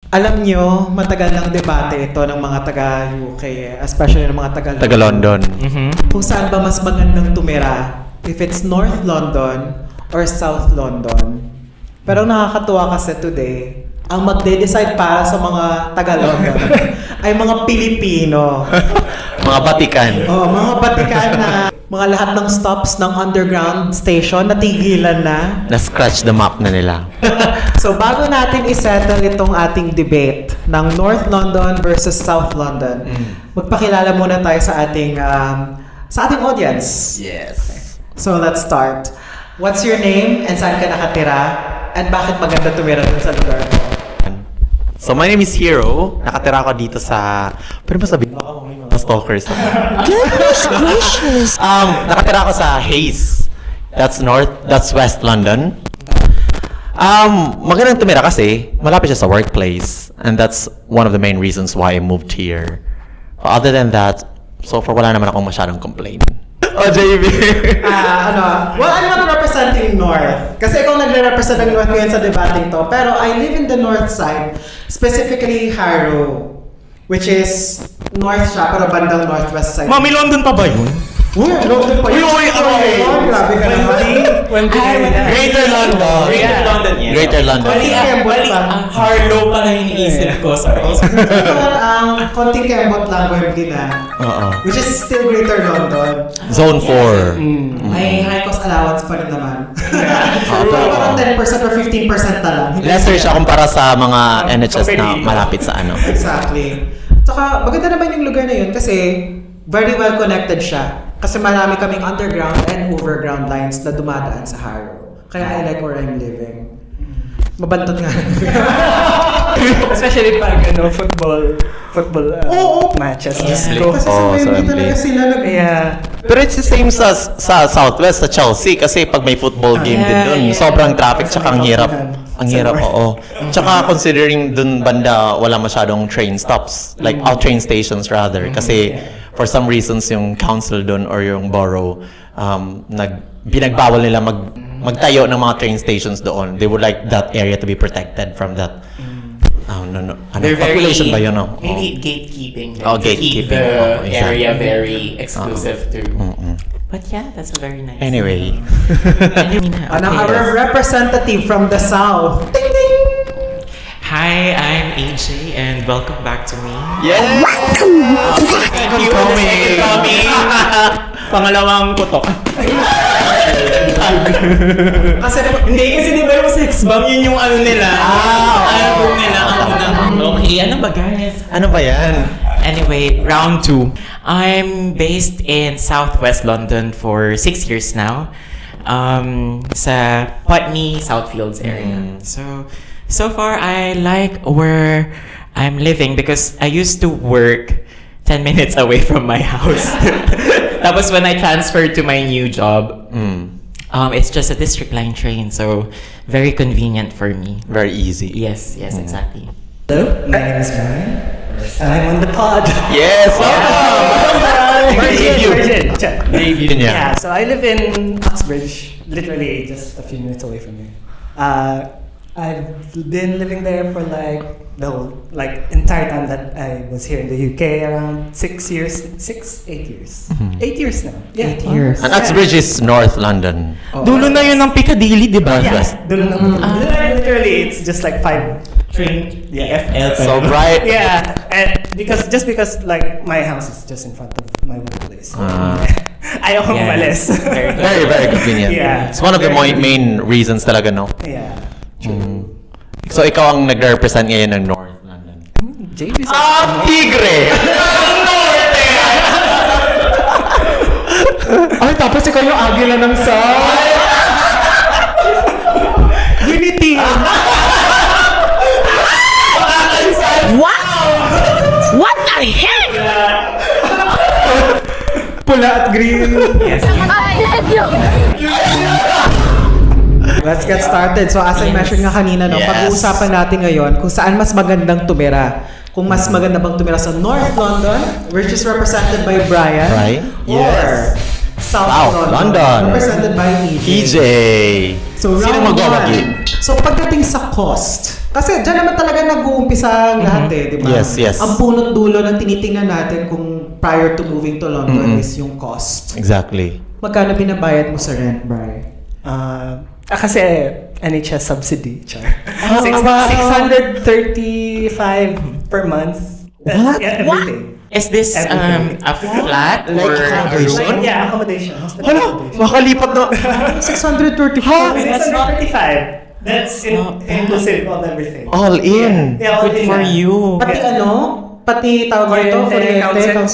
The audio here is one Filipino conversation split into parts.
Alam nyo, matagal ng debate ito ng mga taga-UK, especially ng mga Taga-London. kung saan ba mas magandang tumira, if it's North London or South London. Pero nakakatuwa kasi today, ang magde-decide para sa mga taga-London ay mga Pilipino. Mga Batikan. Oh, mga Batikan na mga lahat ng stops ng underground station natigilan na. Na-scratch the map na nila. So bago natin isettle itong ating debate ng North London versus South London, magpakilala muna tayo sa ating audience. Yes. So let's start. What's your name and saan ka nakatira? And bakit maganda tumira dun sa lugar mo? So my name is Hero. Nakatira ako dito sa... Pero masabihin baka may mga stalkers. Goodness gracious! Nakatira ako sa Hayes. That's West London. Magandang tumira kasi malapit siya sa workplace. And that's one of the main reasons why I moved here. Other than that, so far wala naman akong masyadong complain. Oh, JB! Well, I'm not representing North. Kasi ikaw nagre-represent ng North ngayon sa debating to. Pero I live in the North side, specifically Harrow, which is North siya, pero bandang Northwest side. Mami, London pa ba yun? Uy, London pa yun. Grabe ka naman. Greater London! Greater London, yeah. Greater London. Konting Kembot lang. Ang Harlow pala yung iniisip ko. Sorry. Ang konting Kembot lang, Wembley na. Oo. Which is still Greater London. Zone 4. May high cost allowance pa rin naman. Oo. Parang 10% or 15% na lang. Lesser siya kumpara sa mga NHS na malapit sa ano. Exactly. Tsaka maganda naman yung lugar na yun kasi very well connected siya. Kasi marami kaming underground and overground lines na dumadaan sa Harrow. Kaya I like where I'm living. Mabantot nga. Especially pag football matches. Just go. Kasi sa Oo, Wembley sa talaga Wembley. sila Yeah. Pero it's the same sa Southwest, sa Chelsea. Kasi pag may football game din dun, sobrang traffic tsaka ang hirap. Ang hirap, oo. Tsaka considering dun banda, wala masyadong train stops. Like, train stations rather. Kasi for some reasons, yung council dun or yung borough, binagbawal nila magtayo ng mga train stations doon. They would like that area to be protected from that. Population ba yun? No? Maybe gatekeeping. Oh, to keep gatekeeping. the Oh, exactly. area very exclusive to. Mm-mm. But yeah, that's a very nice. Anyway. Our representative from the South. Ding, ding! Hi, I'm AJ and welcome back to me. Yes! Thank you for coming. Pangalawang putok. Kasi Hindi kasi di ba yung sex bomb yun yung ano nila? Album nila ang unang okay. Ano ba guys? Ano ba yan? Anyway, round 2. I'm based in Southwest London for 6 years now. Sa Putney, Southfields area. So far, I like where I'm living because I used to work 10 minutes away from my house. That was when I transferred to my new job. It's just a district line train, so very convenient for me. Very easy. Yes, exactly. Hello, my name is Brian. I'm on the pod. Yes! Virgin. Yeah. Yeah, so I live in Uxbridge, literally just a few minutes away from here. I've been living there for the whole entire time that I was here in the UK, around 8 years. 8 years now. Yeah. 8 years. And Uxbridge is North London. Dulo na yun ng Piccadilly, di ba? Yeah. Literally, it's just like 5 train. Yeah. So bright. Yeah, and because my house is just in front of my workplace. Ayaw kong umalis. Very, very convenient. Yeah. It's one of the main reasons talaga, no? Yeah. So ikaw ang nag-represent ngayon ng North London. JB's Tigre! Ay, tapos ikaw yung agila ng South. Unity! Wow! What the heck? Pula at green. Yes. I love you! Let's get started. So as I mentioned nga kanina, Yes. pag-uusapan natin ngayon kung saan mas magandang tumira. Kung mas maganda bang tumira sa North London, which is represented by Brian. Right? Or Yes. South London. represented by EJ. EJ. So Sino round magwawagi? one. So pagdating sa cost, Kasi dyan naman talaga nag-uumpisa ang lahat di ba? Yes, yes. Ang punot dulo ng tinitingnan natin kung prior to moving to London is yung cost. Exactly. Magkano binabayad mo sa rent, Bri? Kasi NHS subsidy. Char. Ah, 635 per month. What? Everything. Is this Everything. a flat Like or a accommodation? room? Yeah, accommodation. Hospital Hala, accommodation. makalipat na. 635? That's not- 635. That's inclusive of everything. All in. Yeah, all Good in for na. you. Pati Yeah. Pati tawag ito,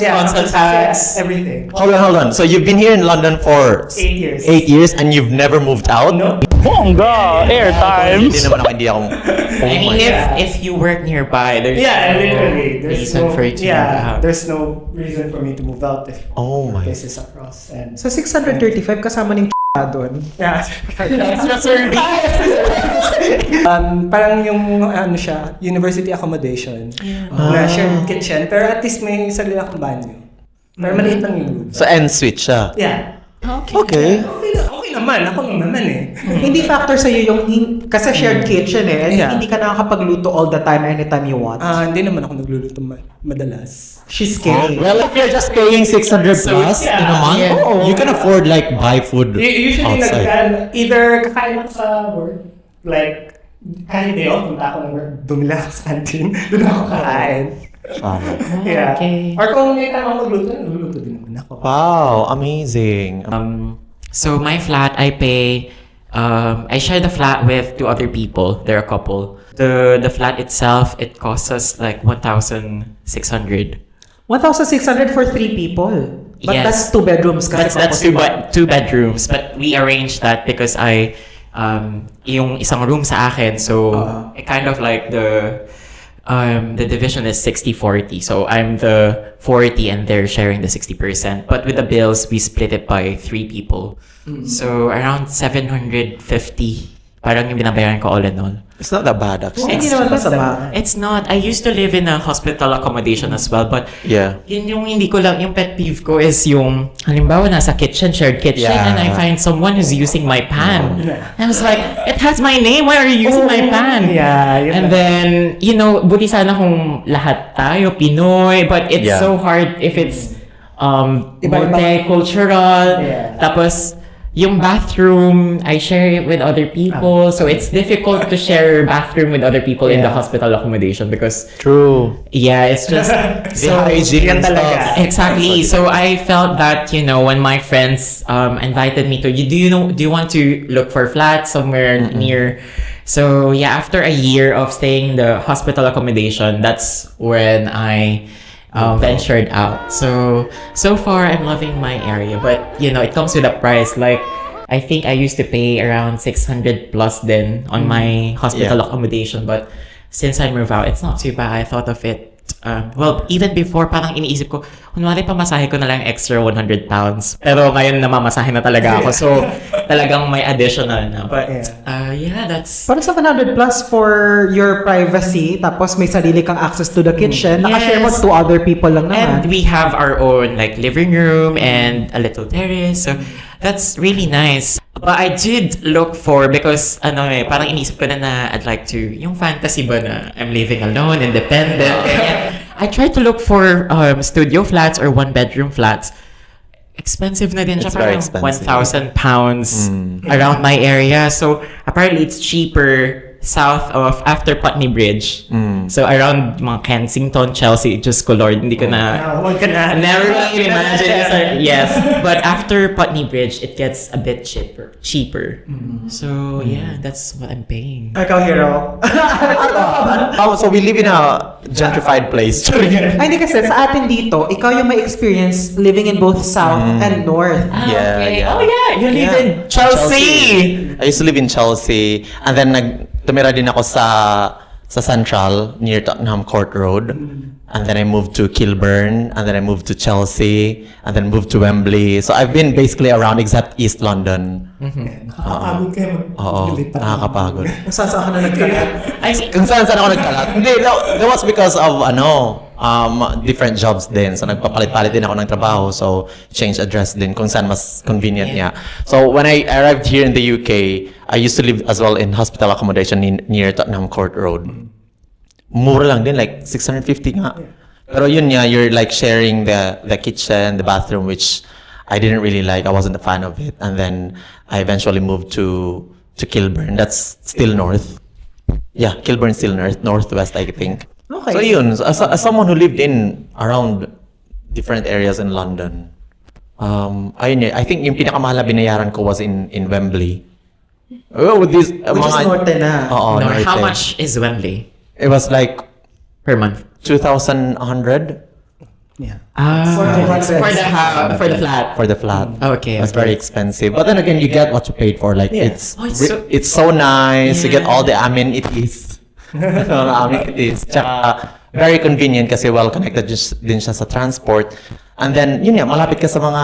council tax. Everything. Hold on. So you've been here in London for 8 years. 8 years and you've never moved out? No. Hindi naman ako, hindi ako. I mean, if you work nearby, there's Yeah, no literally. There's reason no, for you to move yeah, out. there's no reason for me to move out if Oh my. this is across. And Sa 635 kasama ng doon. yeah. Extra service. Parang yung ano siya, university accommodation. Na shared kitchen, pero at least may sarili akong banyo. Pero maliit lang yung room. So en suite siya. Yeah. Okay. Okay naman. Ako naman eh. Hindi factor sa'yo yung, kasi shared kitchen and Yeah. hindi ka nakakapagluto all the time anytime you want. Hindi naman ako nagluluto madalas. She's scared. Well, if you're just paying 600 plus in a month, Yeah. you can afford like buy food Usually outside. either kakain ako sa work, like kahit day off, punta ako ng work, bumili ako sa canteen, doon ako kakain. Yeah. Okay. Or kung may time ako magluto, nagluluto din naman ako. Wow, amazing. So my flat, I pay. I share the flat with 2 other people. They're a couple. The flat itself, it costs us like 1,600. 1,600 for 3 people. But Yes. that's 2 bedrooms kasi. That's two bedrooms, but we arranged that because yung isang room sa akin, so it kind of like the division is 60-40. So I'm the 40 and they're sharing the 60%. But with the bills, we split it by 3 people. So around 750. Parang yung binabayaran ko all in all. It's not that bad actually. Hindi naman masama. It's not. I used to live in a hospital accommodation as well, but Yeah. yun yung hindi ko lang, yung pet peeve ko is yung, halimbawa nasa kitchen, shared kitchen, Yeah. and I find someone who's using my pan. Yeah. And I was like, it has my name, why are you using my pan? Yeah, yun And na. then, buti sana kung lahat tayo Pinoy, but it's Yeah. so hard if it's Iba-iba. multicultural. Yeah. Tapos, yung bathroom, I share it with other people. So it's difficult to share bathroom with other people in the Yeah. hospital accommodation because True. yeah, it's just The hygiene yan and talaga. stuff. exactly. So I felt that when my friends invited me to, do you want to look for flats somewhere near? So yeah, after a year of staying in the hospital accommodation, that's when I ventured out. So far I'm loving my area, but it comes with a price. Like I think I used to pay around 600 plus then on my hospital Yeah. accommodation, but since I moved out, it's not too bad. I thought of it. Well, even before, parang iniisip ko, kunwari pamasahe ko na lang extra 100 pounds. Pero ngayon namamasahe na talaga ako. So, talagang may additional na. But, yeah, that's... Parang 700 plus for your privacy, tapos may sarili kang access to the kitchen. Nakashare mo Yes. to other people lang And naman. we have our own like living room and a little terrace. So that's really nice. But I did look for, because parang inisip ko na I'd like to, yung fantasy ba na I'm living alone, independent. ganyan. I tried to look for studio flats or 1-bedroom flats. Expensive na din siya. It's very Parang expensive. £1,000 around my area. So apparently it's cheaper south of after Putney Bridge. So around mga Kensington, Chelsea, just ko Lord, hindi ko na Huwag ka na. never really imagine it's like, yes. But after Putney Bridge, it gets a bit cheaper. So yeah, that's what I'm paying. Ikaw, hero. Oh, so we live in a gentrified place. Ay, hindi kasi sa atin dito, ikaw yung may experience living in both south and north. Yeah, Okay. yeah. Oh yeah, you live in Chelsea. I used to live in Chelsea and then tumira din ako sa Central near Tottenham Court Road. and then I moved to Kilburn, and then I moved to Chelsea, and then moved to Wembley. So I've been basically around except East London. Nakakapagod kayo Oo, maglilipat. nakakapagod. Kung saan ka na nagkalat. Kung saan ako nagkalat. Hindi, that was because of different jobs din. So nagpapalit-palit din ako ng trabaho. So change address din kung saan mas convenient niya. So when I arrived here in the UK, I used to live as well in hospital accommodation near Tottenham Court Road. Mura lang din, like 650 nga. Pero yun nga, you're like sharing the kitchen, the bathroom, which I didn't really like. I wasn't a fan of it. And then I eventually moved to Kilburn. That's still north. Yeah, Kilburn still northwest, I think. Okay. So yun, as someone who lived in around different areas in London, ayun yun, I think yung pinakamahal na binayaran ko was in Wembley. Oh, with these, Which is norte na. Oo, No, norte. how much is Wembley It was like per month? 2,100 Yeah. For the flat. for the flat. Okay, It's okay. very expensive. But then again, you get what you paid for. Like, Yeah. it's so nice. You get Yeah. all the amenities. All the amenities. Tsaka, very convenient kasi well-connected din siya sa transport. And then, yun nga, malapit ka sa mga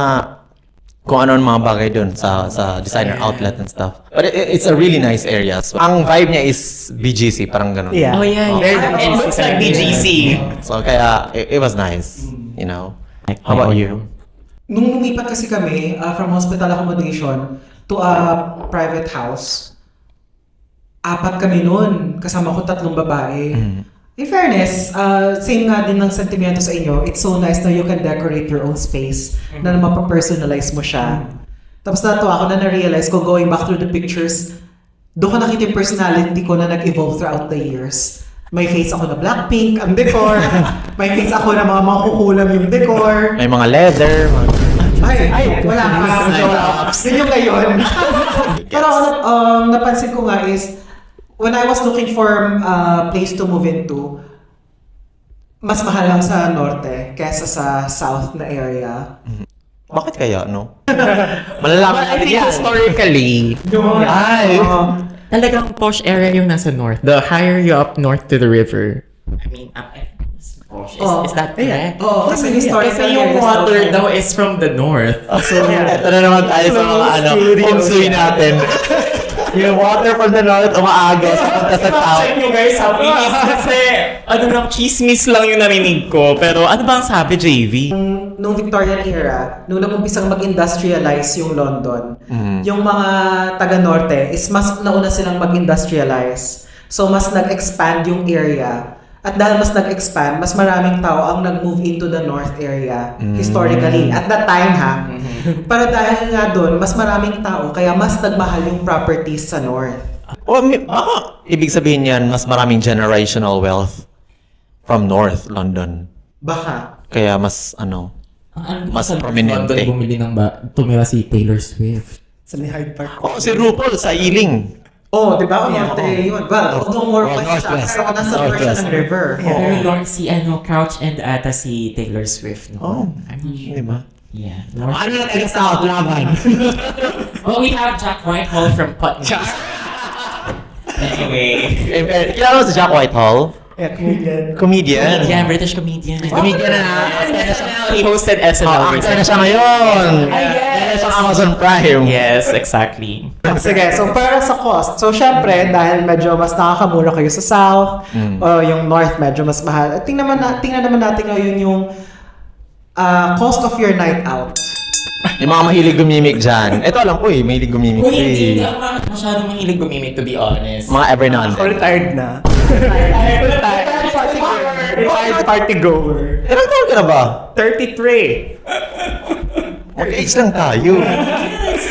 kung ano mga bagay dun sa designer outlet and stuff. But it's a really nice area. So, ang vibe niya is BGC, parang ganun. Yeah. Oh yeah, it looks like BGC. So, kaya, it was nice, you know. How about you? Nung lumipat kasi kami from hospital accommodation to a private house, 4 kami noon. Kasama ko 3 babae. In fairness, same nga din ng sentimento sa inyo. It's so nice na you can decorate your own space na mapapersonalize mo siya. Tapos natuwa ako na na-realize ko going back through the pictures, doon ko nakita yung personality ko na nag-evolve throughout the years. May face ako na Blackpink, ang decor. May face ako na mga makukulam yung decor. May mga leather. Ay, wala ka. Yun yung ngayon. Pero napansin ko nga is, when I was looking for place to move into, mas mahal lang sa norte kesa sa south na area. Bakit kaya, no? Malalaman But I natin think yan. historically, Ay! talagang posh area yung nasa north. The higher you up north to the river. I mean, it's posh. Is that correct? Oo, kasi historical Kasi yung areas water daw- daw is from the north. So, ito na naman tayo sa mga home natin. Yung water from the north, umaagos, punta sa south. Check nyo guys, sabi kasi chismis lang yung narinig ko. Pero ano ba ang sabi, JV? Nung Victorian era, nung nag-umpisang mag-industrialize yung London, yung mga taga-norte is mas nauna silang mag-industrialize. So, mas nag-expand yung area. At dahil mas nag-expand, mas maraming tao ang nag-move into the north area, historically. At that time, ha? Pero dahil nga doon, mas maraming tao, kaya mas nagmahal yung properties sa north. O, baka ibig sabihin yan, mas maraming generational wealth from North London. Baka. Kaya mas, mas prominente. London bumili ng tumira si Taylor Swift. Sa may Hyde Park. Oo, si RuPaul sa Iling. Oh, di ba? Norte yun. Well, although more west siya, Northwest. pero nasa version Northwest. ng river. Pero Lord, si Crouch and ata si Taylor Swift. No? Oh, I'm not sure. di ba? Yeah. Ano na tayo sa laban? Well, we have Jack Whitehall from Putney. Anyway. Kilala mo si Jack Whitehall? Yeah, comedian. Comedian. Yeah, British comedian. Comedian na. SNL. He hosted SNL Actor na recently. siya ngayon. yes. Sa Amazon Prime. Yes, exactly. Sige, so para sa cost. So syempre, dahil medyo mas nakakamura kayo sa south, o yung north medyo mas mahal. At tingnan naman natin ngayon yung cost of your night out. Yung mga mahilig gumimik dyan. Ito alam ko mahilig gumimik. Kung hindi ako masyadong mahilig gumimik, to be honest. Mga every now and Ako then. retired na. Retired party goer. Ilang taon ka na ba? 33. Mag-age lang tayo.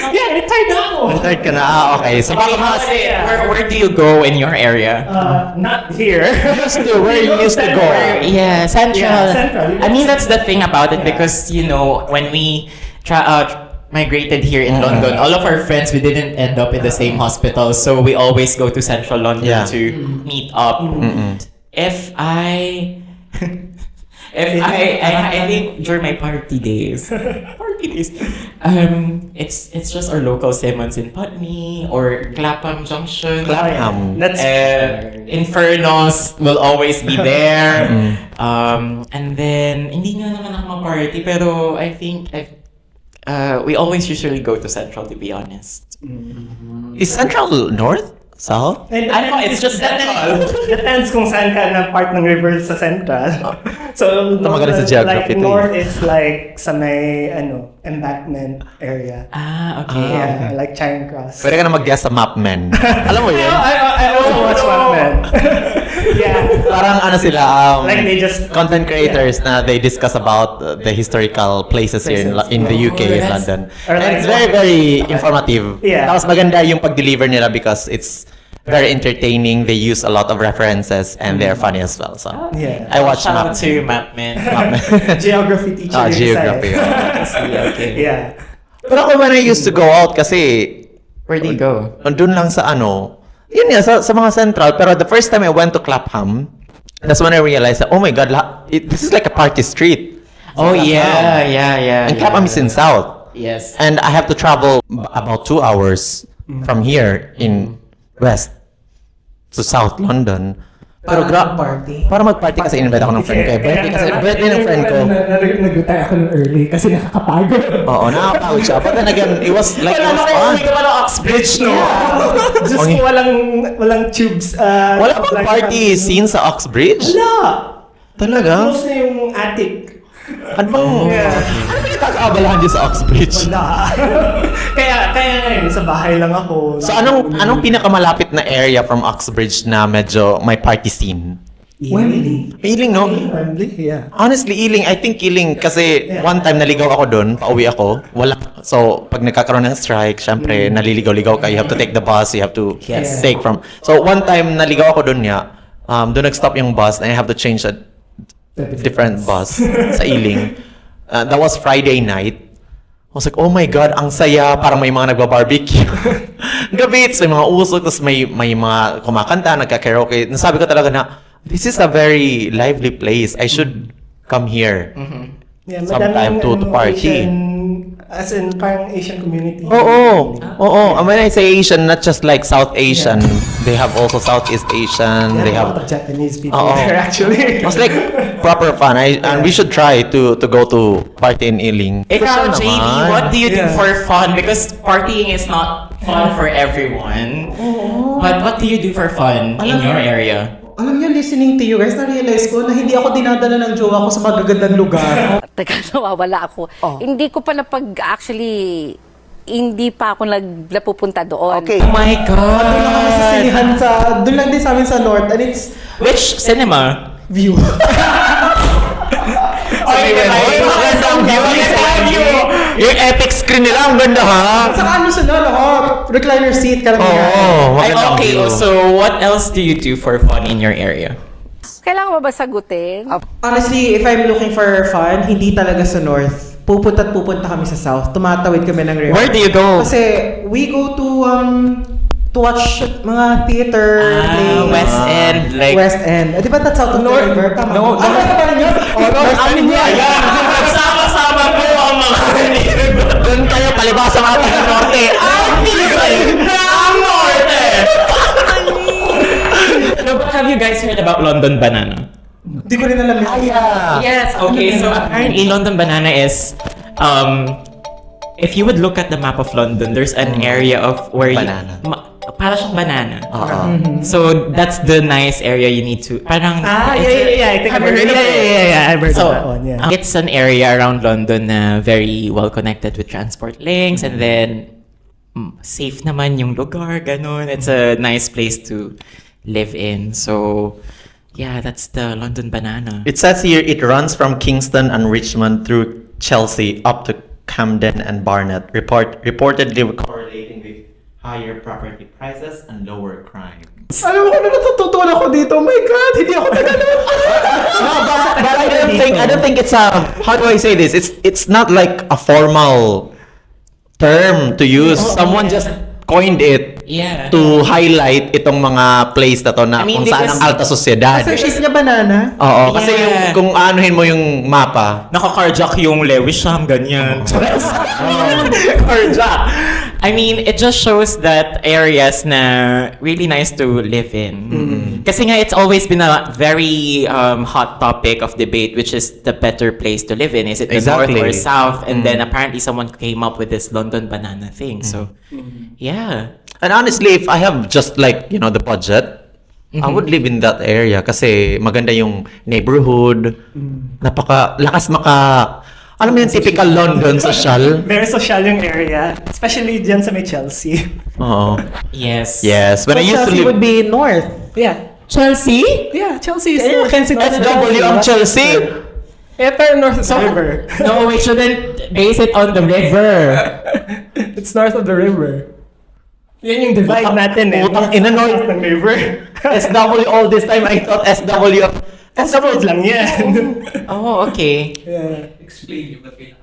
Yeah, retired na ako. Retired ka na. Okay. So baka mas... Where do you go in your area? Not here. Where you used to go? Yeah, Central. Yeah, Central. I mean, that's the thing about it because, you know, when we migrated here in London, all of our friends, we didn't end up in the same hospital. So we always go to Central London Yeah. to meet up. If I If I think during my party days, it's just our local Simmons in Putney or Clapham Junction. Clapham. That's Infernos will always be there. And then, hindi nga naman ako ma-party, pero I think we always usually go to Central, to be honest. Is Central North? South? And I don't know, it's just Central. Depends kung saan ka na part ng river sa Central. So, magaling sa geography like, to north is like sa may, embankment area. Ah, okay. Yeah, like Charing Cross. Pwede ka na mag-guess sa Mapmen. Alam mo yun? I also watch Batman. Yeah. Parang ano sila, Like they just... content creators na they discuss about the historical places here in the UK, in London. Or And like- it's very, very informative. Yeah. Tapos maganda yung pag-deliver nila because it's very entertaining. They use a lot of references and they're funny as well. So Yeah. I watch Shout out Map. to Mapman. Geography teacher. Ah, yung geography. isa Okay. Yeah. Pero ako when I used to go out kasi Where do you go? doon lang sa yun nga, sa mga central. Pero the first time I went to Clapham, that's when I realized that, oh my God, this is like a party street. Oh, yeah. And Clapham is in South. Yes. And I have to travel about 2 hours from here in West to South London. Pero party. para mag-party kasi invite ako ng friend ko. Birthday ng friend ko. Nag-retire ako ng early kasi nakakapagod. Oo, nakakapagod siya. But then again, it was fun. ka ba ng Oxbridge, no? Just Okay. walang tubes. Wala bang party scene sa Oxbridge? Wala! Talaga? Close na yung attic. Ano bang nakakaabalahan dyan sa Oxbridge? Wala. kaya ngayon, sa bahay lang ako. So anong pinakamalapit na area from Oxbridge na medyo may party scene? Wembley. Ealing, no? Wembley, yeah. Honestly, Ealing. I think Ealing kasi one time naligaw ako doon, pauwi ako. Wala. So, pag nagkakaroon ng strike, syempre, naliligaw-ligaw ka. You have to take the bus. You have to Yes. take from... So, one time naligaw ako doon niya. Doon nag-stop yung bus and I have to change a different bus sa Ealing. That was Friday night. I was like, oh my God, ang saya. Parang may mga nagba-barbecue. Gabi, may mga usok, tapos may mga kumakanta, nagka-karaoke. Nasabi ko talaga na, this is a very lively place. I should come here. Yeah, Sometime madaming, to party. As in, parang Asian community. Oo. And when I say Asian, not just like South Asian. They have also Southeast Asian. They They have a lot have... of Japanese people Oo. there, actually. It was like proper fun. And we should try to go to party in Ealing. Ikaw, Gusto JV, naman. what do you do Yeah. for fun? Because partying is not fun for everyone. But what do you do for fun in your area? Alam niyo, listening to you guys, na-realize ko na hindi ako dinadala ng jowa ko sa magagandang lugar. Teka, nawawala ako. Hindi ko pa actually, hindi pa ako napupunta doon. Okay. Oh my Doon lang kami sa God! sinihan doon lang din sa amin sa North, and it's Which cinema? view. Magandang view. Yung epic screen nila, ang ganda ha. Saka ano sila, recliner seat, Oo, karamihan. magandang Okay, view. so what else do you do for fun in your area? Kailangan ba sagutin? Honestly, if I'm looking for fun, hindi talaga sa North. Pupunta kami sa South. Tumatawid kami ng river. Where do you go? Kasi we go to watch mga theater plays. West End, like... West End. Di ba that's out of the river? Tama. No, Ano ba yun? North Amin yan! Sama-sama po ang mga... Doon kayo palibasa mga taga Norte. Ang Norte! No, but have you guys heard about London Banana? Di ko rin alam yun. Yes. Okay. So apparently, London Banana is, if you would look at the map of London, there's an area of where Banana. para siyang banana. Oo. So that's the nice area you need to. Parang. Yeah. I think I've heard of it. Yeah. I've heard So, of that one, yeah. it's an area around London na very well connected with transport links, and then safe naman yung lugar, ganun. It's a nice place to live in. So, yeah, that's the London Banana. It says here it runs from Kingston and Richmond through Chelsea up to Camden and Barnet, reportedly correlating with higher property prices and lower crime. Alam mo kung ano natututunan ako dito? Oh my God, hindi ako Tagalog. But I don't think it's a, how do I say this? It's not like a formal term to use. Someone just coined it Yeah. to highlight itong mga place na to na I mean, kung saan because- ang alta sosyedad. Kasi she's niya banana. Oo, kasi Yeah. yung, kung anuhin mo yung mapa, Naka-carjack yung Lewisham, ganyan. Carjack. I mean, it just shows that areas na really nice to live in. Kasi nga, it's always been a very hot topic of debate, which is the better place to live in. Is it the Exactly. north or south? And then apparently someone came up with this London banana thing. So, yeah. and honestly, if I have just like, the budget, I would live in that area kasi maganda yung neighborhood. Lakas alam mo yung typical London social? Very social yung area, especially dyan sa may Chelsea. Oo. Yes. Yes. When I used to Chelsea would live... be north. Yeah. Chelsea? Yeah, Chelsea is Yeah, Kensington SW ang Chelsea? Eh, pero north of the river. No, we shouldn't base it on the river. It's north of the river. Yan yung divide natin eh. Utang ina, north ng river. SW all this time, I thought SW of... SW lang yan. Oh, okay. Yeah. Kasi dito yung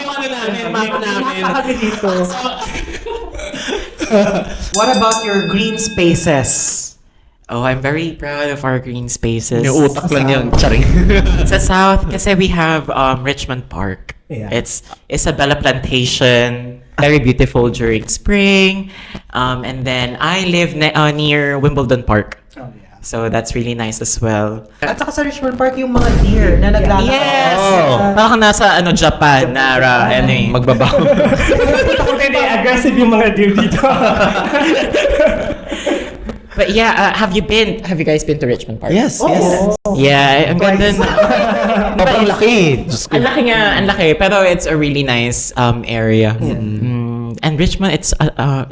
ano namin, mapa namin. Kami dito. What about your green spaces? Oh, I'm very proud of our green spaces. Yung utak lang yung charing. Sa South, kasi we have Richmond Park. Yeah. It's Isabella Plantation. Very beautiful during spring. And then I live near Wimbledon Park. Oh, yeah. So that's really nice as well. At saka sa Richmond Park, yung mga deer na naglalakad. Yes! Oh. Parang nasa Japan na ano eh. Magbabaw. Hindi, aggressive yung mga deer dito. But yeah, have you guys been to Richmond Park? Yes, Oo. yes. Yeah, ang ganda na. Sobrang laki. Diyos ko. Ang laki nga, ang laki. Pero it's a really nice area. And Richmond,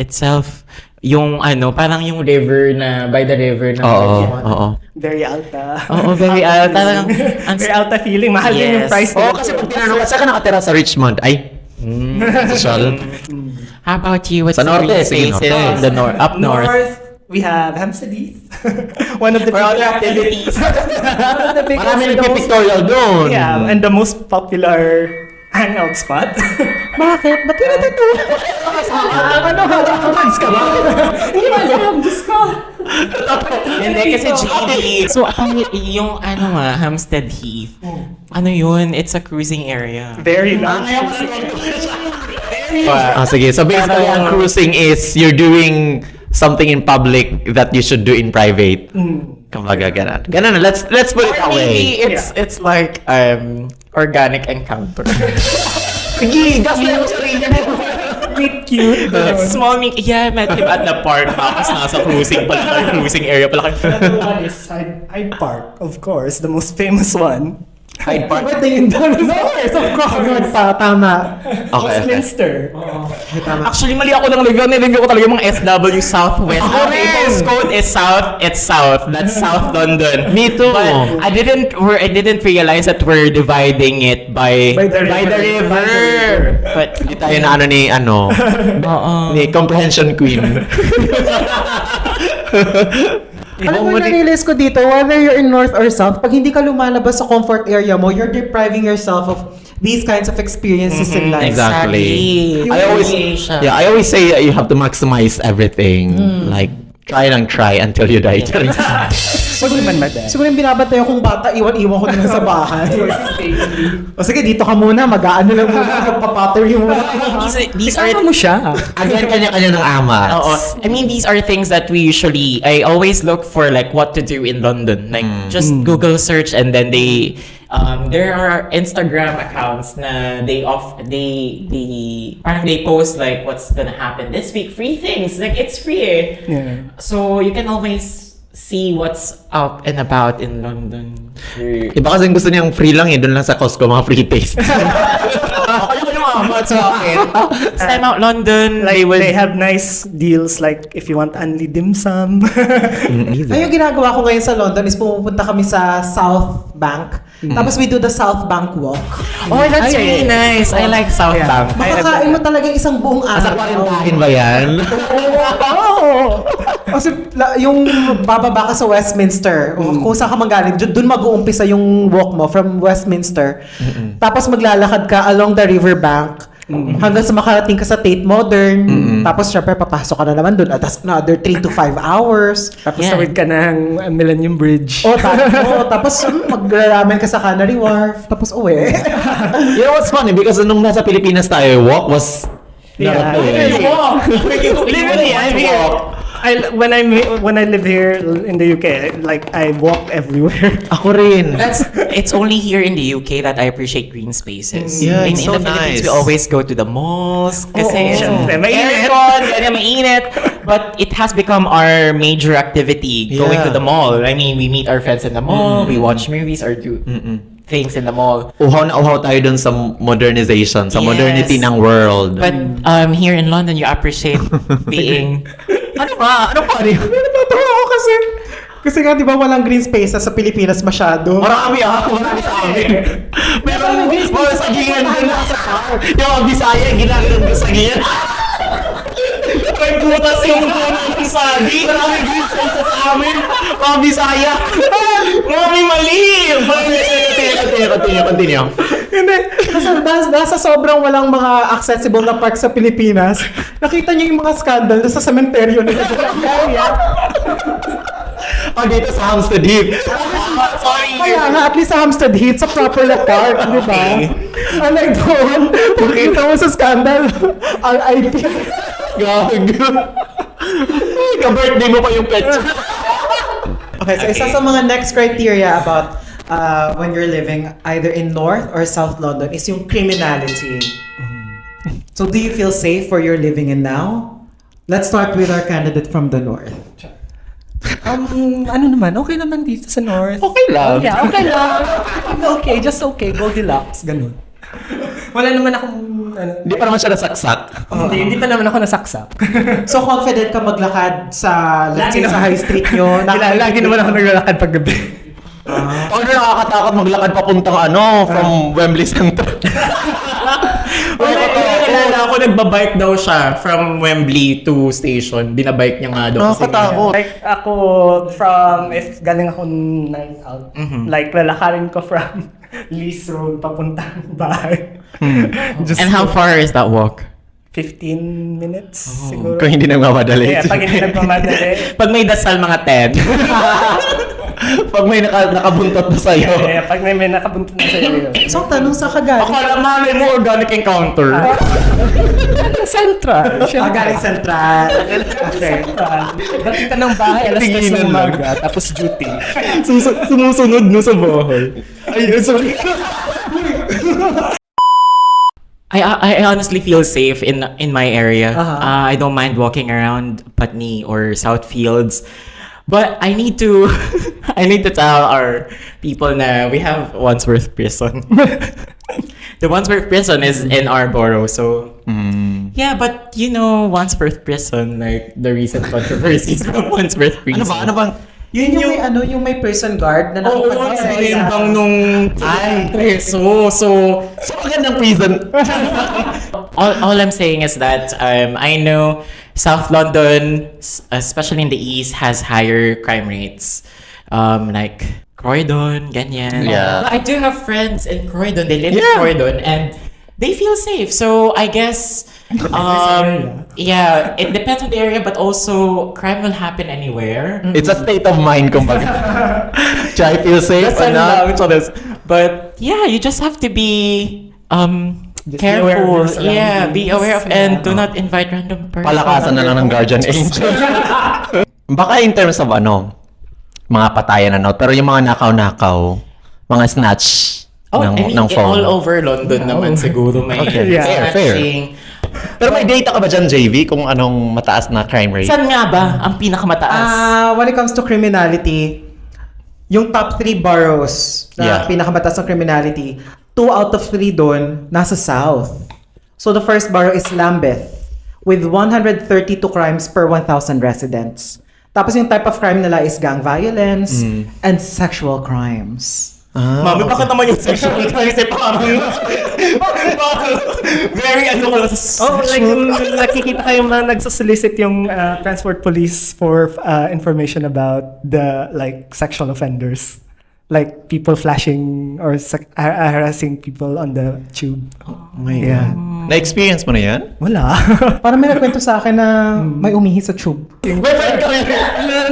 itself, yung parang yung river na, by the river na. Oo. Very alta. Oo, very talagang, Very alta feeling. Mahal din yung Yes. price Oo, nila. kasi pag tinanong ka, saan ka nakatira sa Richmond? Ay, social. How about you? What's Sa the norte, green sige, spaces norte. in the north? Up north. We have Hampstead Heath. One of the For other activities. One of the biggest Marami and the most- nagpipictorial doon. Yeah, and the most popular hangout spot. Bakit? Ba't yun natutuwa? Hands ka ba? Hindi ba alam? Diyos ko. Hindi kasi JD. So, yung Hampstead Heath, yun? It's a cruising area. Very nice. Sige. So basically, ang cruising is you're doing something in public that you should do in private. Kumbaga, ganun. Ganun, let's put it that way. Maybe it's like organic encounter. Sige, gaslight mo sarili mo. Meet cute. Small meet. Yeah, I met him at the park. Tapos nasa cruising area pala. Another one is Hyde Park, of course, the most famous one. Hyde Park. Ba't tingin doon? Yes, of course. Tama. Okay. Westminster. Actually, mali ako ng review. Nireview ko talaga yung mga SW Southwest. Ako Okay, rin. postcode is South. It's South. That's South London. Me too. But I didn't realize that we're dividing it by By the river. But Hindi tayo na ni Comprehension Queen. Alam mo, na-realize ko dito, whether you're in north or south, pag hindi ka lumalabas sa comfort area mo, you're depriving yourself of these kinds of experiences in life. Exactly. Exactly. I always say you have to maximize everything. Like, try until you die. Huwag naman madam. Siguro yung binabantayan kong bata, iwan-iwan ko na lang sa bahay. O sige, dito ka muna, mag-aano lang muna, magpa-pottery muna. These are Isama mo siya. Again, kanya-kanya ng amat. Oo. I mean, these are things that I always look for, like, what to do in London. Like, just Google search and then there are Instagram accounts na parang they post, like, what's gonna happen this week. Free things. Like, it's free eh. Yeah. So, you can always see what's up and about in London. Iba kasi gusto niyang free lang doon lang sa Costco, mga free taste. Ako yung mga sa akin. Next time out London, Like, they have nice deals, like, if you want only dim sum. Ay, yung ginagawa ko ngayon sa London is pumupunta kami sa South Bank. Tapos we do the South Bank walk. Oh, that's really nice. I like South Bank. Makakain mo talaga yung isang buong Sa araw. kwarintahin ba yan? Kasi yung bababa ka sa Westminster, o kung saan ka magaling, dun mag-uumpisa yung walk mo from Westminster. Tapos maglalakad ka along the riverbank. Hanggang sa makarating ka sa Tate Modern. Tapos syempre papasok ka na naman doon. At that's another 3 to 5 hours. Tapos Yeah. tawid ka ng Millennium Bridge. Tapos magraramen ka sa Canary Wharf. Tapos uwi. You know what's funny? Because nung nasa Pilipinas tayo, walk was not a thing. Literally, I mean, when I live here in the UK, like I walk everywhere. Ako rin. It's only here in the UK that I appreciate green spaces. Yeah, in it's in so the Philippines, nice. we always go to the malls kasi Syempre, mainit. aircon, ganyan, mainit. But it has become our major activity, going to the mall. I mean, we meet our friends in the mall, we watch movies or do things in the mall. Uhaw na uhaw tayo dun sa modernization, sa Yes. modernity ng world. But here in London, you appreciate being... Ano ba? Ano pa rin? Natatawa ako kasi nga, di ba, walang green spaces sa Pilipinas masyado. Marami sa amin. Meron mga sagingan dun sa car. Yung mga Bisaya, ginaganon ko sa gingan. May butas yung puno ng sagi. Marami green spaces sa amin. Mga Bisaya. Marami mali. Continue. Hindi. Kasi nasa sobrang walang mga accessible na park sa Pilipinas, nakita niyo yung mga scandal sa sementeryo nila. Dito sa Hampstead Heath. Sorry. Kaya nga, at least sa Hampstead Heath, sa proper na park, di ba? Unlike doon, pakita mo sa scandal, RIP. Gag. Ka-birthday mo pa yung pet. Okay, so isa sa mga next criteria about when you're living either in North or South London is yung criminality. So do you feel safe where you're living in now? Let's start with our candidate from the North. Ano naman, okay naman dito sa North. Okay lang. Yeah, okay lang. Okay, just okay. Goldilocks, ganun. Wala naman akong, Hindi pa naman siya nasaksak. hindi pa naman ako nasaksak. So confident ka maglakad sa, let's say, sa high street nyo? Lagi naman ako naglalakad pag gabi. Ano nakakatakot maglakad papuntang from Wembley Center. Kilala ako, nagbabike daw siya from Wembley to station. Binabike niya nga daw. kasi Nakakatakot. Like ako, if galing ako night out, like lalakarin ko from Lees Road papuntang bahay. Just And how far is that walk? 15 minutes siguro. Kung hindi nagmamadali. Yeah, pag hindi nagmamadali. Pag may dasal, mga 10. Pag may nakabuntot na sa'yo. Yeah, pag may nakabuntot na sa'yo. So tanong sa kagaling. Akala malay mo organic encounter. Central. Galing Central. Central. Dating ka ng bahay, alas 3 Tinginan ng lang. umaga, tapos duty. Sumusunod no sa bahay. Ay, sorry. I honestly feel safe in my area. Uh-huh. I don't mind walking around Putney or Southfields. But I need to tell our people na we have Wandsworth Prison. The Wandsworth Prison is in our borough, so yeah. But you know, Wandsworth Prison, like the recent controversies from Wandsworth Prison. Ano bang? Yun yung may prison guard na Oo, nakapag-isa. nilimbang nung preso. So Magandang prison. all I'm saying is that I know South London, especially in the east, has higher crime rates. Like Croydon, ganyan. Yeah. But I do have friends in Croydon. They live in Croydon and they feel safe. So I guess yeah, it depends on the area, but also crime will happen anywhere. It's a state of mind, kumbaga. Try feel safe That's or not. But yeah, you just have to be Just be aware of careful. your Yeah, be aware of and do Yeah. not invite random persons. Palakasan na lang ng guardian angel. Baka in terms of mga patayan pero yung mga nakaw-nakaw, mga snatch ng phone. all over London naman siguro may Okay, yeah. fair. snatching. Pero may data ka ba dyan, JV, kung anong mataas na crime rate? Saan nga ba ang pinakamataas? When it comes to criminality, yung top 3 boroughs na Yeah. pinakamataas ng criminality, 2 out of 3 doon nasa South. So the first borough is Lambeth with 132 crimes per 1,000 residents. Tapos yung type of crime nila is gang violence and sexual crimes. Mami, bakit naman yung sexual crimes parang very Oh, like nakikita kayong mga nagsosolicit yung transport police for information about the like sexual offenders. like people flashing or harassing people on the tube. Yeah. Na-experience mo na yan? Wala. Parang may nagkwento sa akin na may umihi sa tube.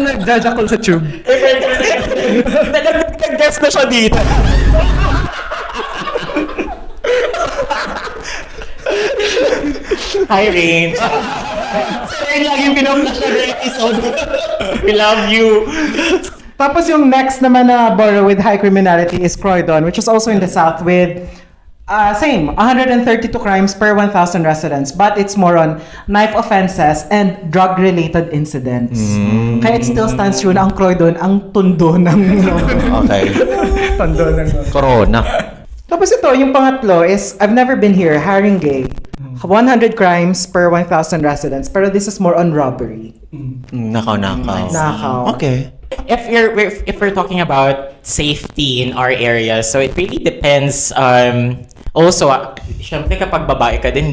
Nag-judge ako sa tube. Nag-guess na siya dito. Hi, Range. Sorry, laging pinaplas na episode. We love you. Tapos yung next naman na borough with high criminality is Croydon, which is also in the south with same 132 crimes per 1,000 residents, but it's more on knife offenses and drug-related incidents. Kaya it still stands true na ang Croydon ang tundo ng Okay. Tondo ng Corona. Tapos ito, yung pangatlo is, I've never been here, Haringey. 100 crimes per 1,000 residents, pero this is more on robbery. Nakaw. Nakaw. Okay. If we're talking about safety in our area, so it really depends. Also, syempre kapag babae ka din,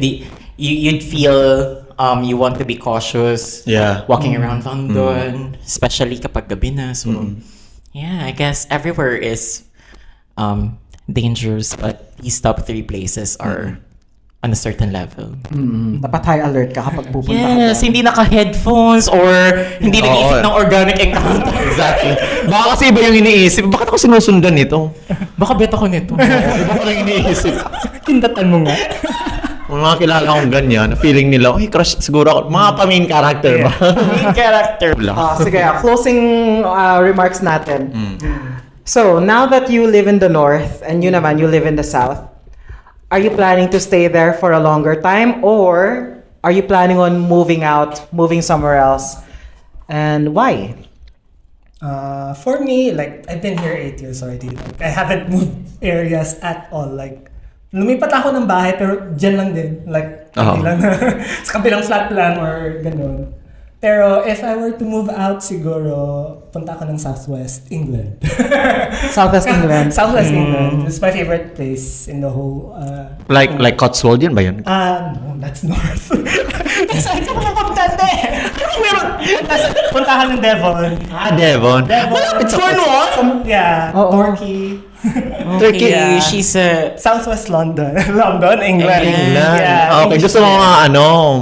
you'd feel you want to be cautious. Yeah. Walking around London, especially kapag gabi na. So, yeah, I guess everywhere is dangerous, but these top 3 places are on a certain level. Dapat high alert ka kapag pupunta ka Yes, doon. hindi naka-headphones or hindi nag-iisip ng organic encounter. Exactly. Baka kasi iba yung iniisip. Bakit ako sinusundan nito? Baka bet ako nito. Iba ko lang iniisip. Tindatan mo nga. Mga kilala akong ganyan, feeling nila, ay, crush siguro ako. Mga pa-main character ba? Character. Sige, closing remarks natin. So, now that you live in the north and you naman, you live in the south, are you planning to stay there for a longer time or are you planning on moving out, moving somewhere else? And why? For me, like, I've been here 8 years already. Like, I haven't moved areas at all. Like, lumipat ako ng bahay pero dyan lang din. Like, kabilang, sa kabilang flat plan or ganun. Pero if I were to move out, siguro, punta ako ng Southwest England. Southwest England. Southwest England. It's my favorite place in the whole... like Cotswold yun ba yun? no, that's north. Saan ka pupunta eh? Puntahan ng Devon. Devon. It's Cornwall? Yeah, Torquay. Turkey. Yeah, she's a... Southwest London. London, England. England. Yeah. Okay, gusto mo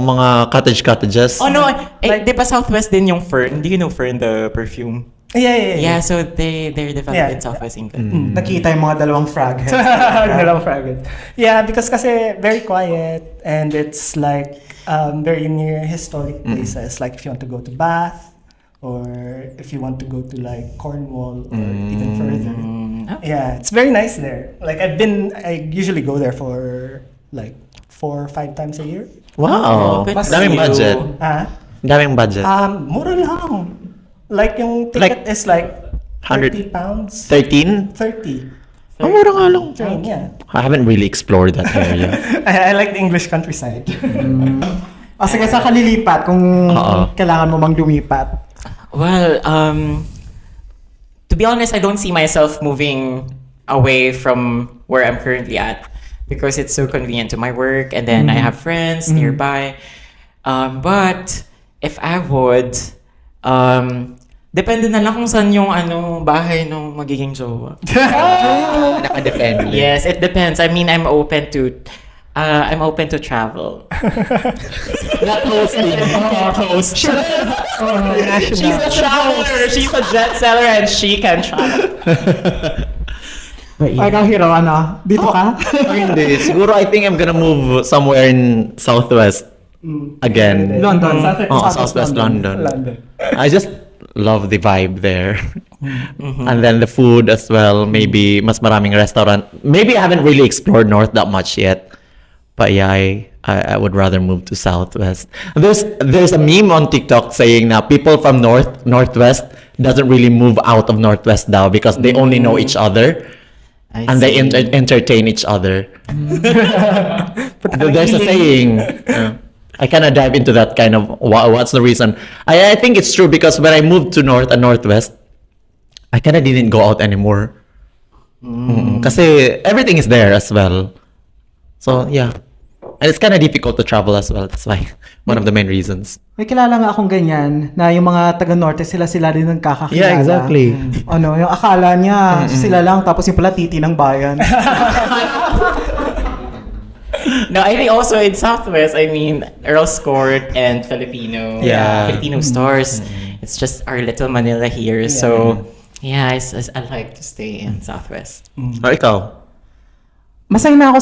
mga cottages? Oh no, di ba Southwest din yung Fern? Do you know Fern, the perfume? Yeah. Yeah, so they're developed Yeah. in Southwest England. Nakita yung mga dalawang fragments. Dalawang fragment. Yeah, because kasi very quiet and it's like very near historic places. Like if you want to go to Bath or if you want to go to like Cornwall or even further. Yeah, it's very nice there. Like I usually go there for like 4 or 5 times a year. Wow. Good for Daming you. budget. Daming budget. Mura lang. Like yung ticket is like 100 £30. 13? 30. Ang mura nga lang. Train, yeah. I haven't really explored that area. I like the English countryside. Sige, sa kalilipat kung Oo. kailangan mo mang lumipat. Well, to be honest, I don't see myself moving away from where I'm currently at because it's so convenient to my work and then I have friends nearby. But if I would, depende na lang kung saan yung bahay ng magiging jowa. Nakadepende. Yes, it depends. I mean, I'm open to travel. Not hosting. Host. She's a traveler. She's a jet seller and she can travel. Ay, kang hero, dito ka? Hindi. Siguro I think I'm gonna move somewhere in Southwest again. London. Southwest London. I just love the vibe there. And then the food as well. Maybe mas maraming restaurant. Maybe I haven't really explored North that much yet. But yeah, I would rather move to Southwest. There's a meme on TikTok saying that people from Northwest doesn't really move out of Northwest now because they only know each other. And they entertain each other. There's a saying. I kind of dive into that kind of what's the reason. I think it's true because when I moved to North and Northwest, I kind of didn't go out anymore. Kasi everything is there as well. So yeah. And it's kind of difficult to travel as well. That's why one of the main reasons. May kilala nga akong ganyan na yung mga taga-norte sila rin nagkakakilala. Yeah, exactly. Ano, yung akala niya sila lang tapos yung pala titi ng bayan. No, I think also in Southwest, I mean, Earl's Court and Filipino stores. It's just our little Manila here. So, yeah, I like to stay in Southwest. Oh, ikaw? Masaya na ako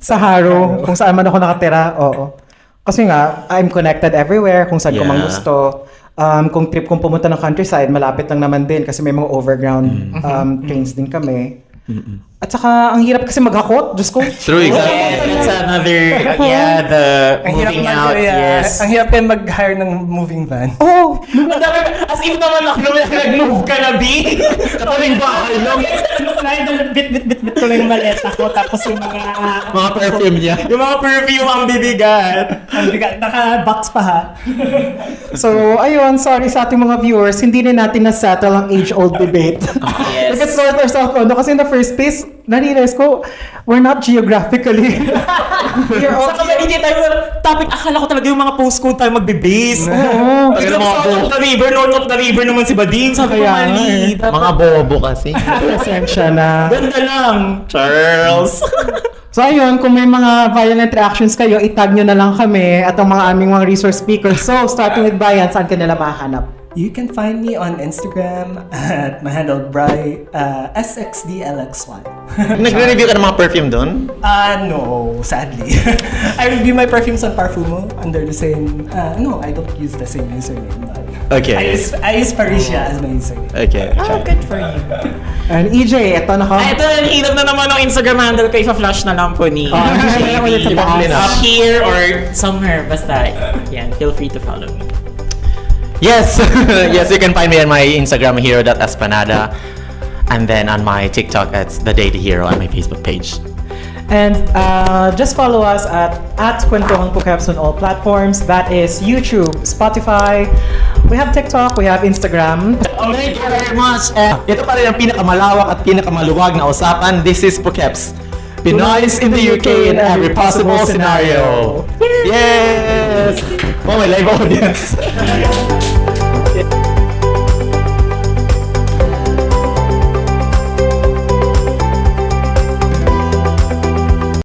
sa Haro, kung saan man ako nakatira. Oo. Kasi nga, I'm connected everywhere kung saan ko mang Yeah. gusto. Kung trip kong pumunta ng countryside, malapit lang naman din kasi may mga overground trains din kami. At saka, ang hirap kasi maghakot. Diyos ko. True, exactly. That's another, the moving out, yes. Ang hirap kayo mag-hire ng moving van. Oo. As if naman ako nag-move ka na, B. Kataling bahay lang. Bit ko lang yung maleta ko, tapos yung Mga perfume niya. Yung mga perfume ang bibigat. ang bigat, naka-box pa ha. So, ayun, sorry sa ating mga viewers, hindi na natin na-settle ang age-old debate. Yes. If it's North or South London, kasi in the first place, na-realize ko, we're not geographically. We're all Sa community tayo, topic, akala ko talaga yung mga postcode tayo magbe-base. Oo. Biglang south of the river, north of the river naman si Bading. Sabi ko, Kaya mali. Mga bobo kasi. Presensya na. Ganda lang. Charles. So ayun, kung may mga violent reactions kayo, itag nyo na lang kami at ang mga aming mga resource speakers. So, starting with Brian, saan ka nila makahanap? You can find me on Instagram at my handle SXDLXY. Nagre-review ka ng mga perfume doon? No, sadly. I review my perfumes on Parfumo under the same. No, I don't use the same username. But Okay. I use Parisia as my username. Okay. Oh, good for you. And EJ, eto na ka. Ay, ito, hirap na naman ang Instagram handle ko. Ipa-flash na lang po ni share mo ulit sa taas. up here or somewhere. Basta, yan, feel free to follow me. Yes, yes, you can find me on my Instagram, hero.espanada. And then on my TikTok, it's The Daily Hero on my Facebook page. And just follow us at Kwentuhang Pukeps on all platforms. That is YouTube, Spotify. We have TikTok, we have Instagram. Thank you very much. Ito pa rin ang pinakamalawak at pinakamaluwag na usapan. This is Pukeps. Pinoys in the UK in every possible scenario. Yes! Oh, my live audience.